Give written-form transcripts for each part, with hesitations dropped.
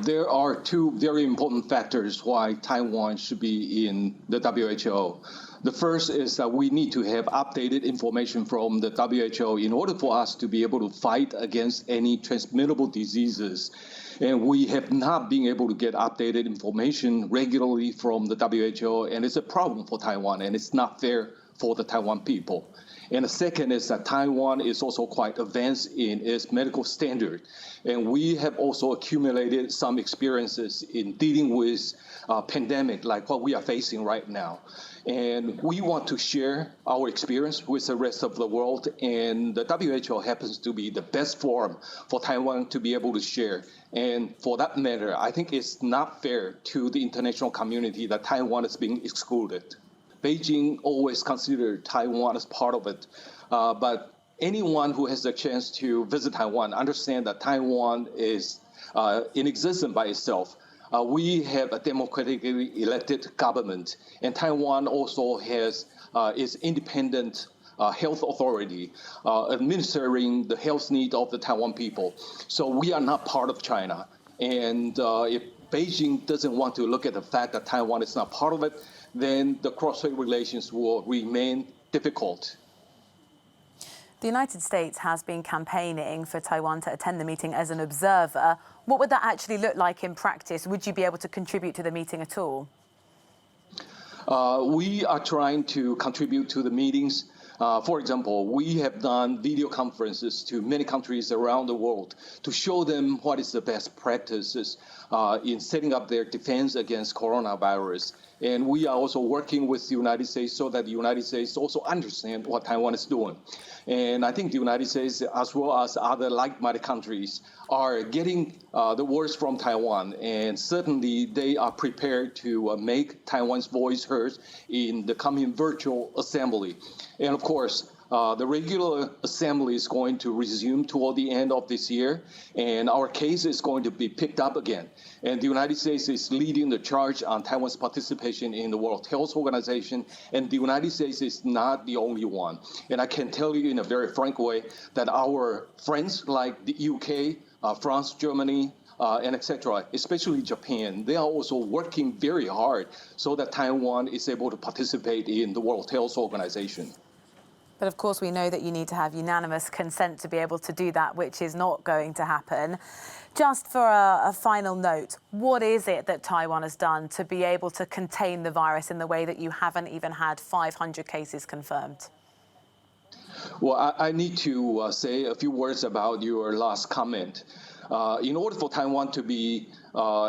There are two very important factors why Taiwan should be in the WHO. The first is that we need to have updated information from the WHO in order for us to be able to fight against any transmittable diseases. And we have not been able to get updated information regularly from the WHO, and it's a problem for Taiwan, and it's not fair for the Taiwan people. And the second is that Taiwan is also quite advanced in its medical standard. And we have also accumulated some experiences in dealing with pandemic like what we are facing right now. And we want to share our experience with the rest of the world. And the WHO happens to be the best forum for Taiwan to be able to share. And for that matter, I think it's not fair to the international community that Taiwan is being excluded. Beijing always considered Taiwan as part of it, but anyone who has the chance to visit Taiwan understand that Taiwan is in existence by itself. We have a democratically elected government, and Taiwan also has its independent health authority administering the health needs of the Taiwan people. So we are not part of China, and if Beijing doesn't want to look at the fact that Taiwan is not part of it, then the cross-strait relations will remain difficult. The United States has been campaigning for Taiwan to attend the meeting as an observer. What would that actually look like in practice? Would you be able to contribute to the meeting at all? We are trying to contribute to the meetings. For example, we have done video conferences to many countries around the world to show them what is the best practices in setting up their defense against coronavirus. And we are also working with the United States so that the United States also understand what Taiwan is doing. And I think the United States, as well as other like-minded countries, are getting the words from Taiwan. And certainly they are prepared to make Taiwan's voice heard in the coming virtual assembly. And of course, the regular assembly is going to resume toward the end of this year, and our case is going to be picked up again. And the United States is leading the charge on Taiwan's participation in the World Health Organization, and the United States is not the only one. And I can tell you in a very frank way that our friends like the UK, France, Germany, and etc., especially Japan, they are also working very hard so that Taiwan is able to participate in the World Health Organization. But of course, we know that you need to have unanimous consent to be able to do that, which is not going to happen. Just for a final note, what is it that Taiwan has done to be able to contain the virus in the way that you haven't even had 500 cases confirmed? Well, I need to say a few words about your last comment. In order for Taiwan to be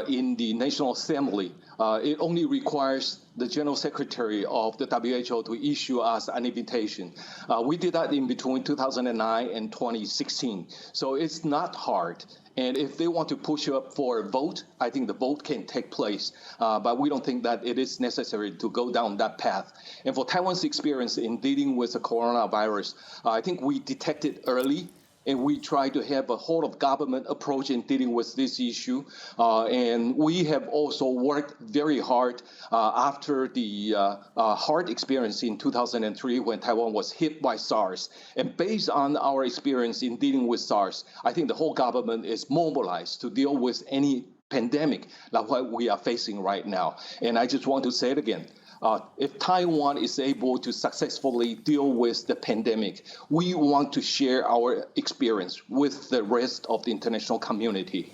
in the National Assembly, it only requires the General Secretary of the WHO to issue us an invitation. We did that in between 2009 and 2016, so it's not hard. And if they want to push up for a vote, I think the vote can take place. But we don't think that it is necessary to go down that path. And for Taiwan's experience in dealing with the coronavirus, I think we detected early, and we try to have a whole of government approach in dealing with this issue. And we have also worked very hard after the hard experience in 2003 when Taiwan was hit by SARS. And based on our experience in dealing with SARS, I think the whole government is mobilized to deal with any pandemic like what we are facing right now. And I just want to say it again. If Taiwan is able to successfully deal with the pandemic, we want to share our experience with the rest of the international community.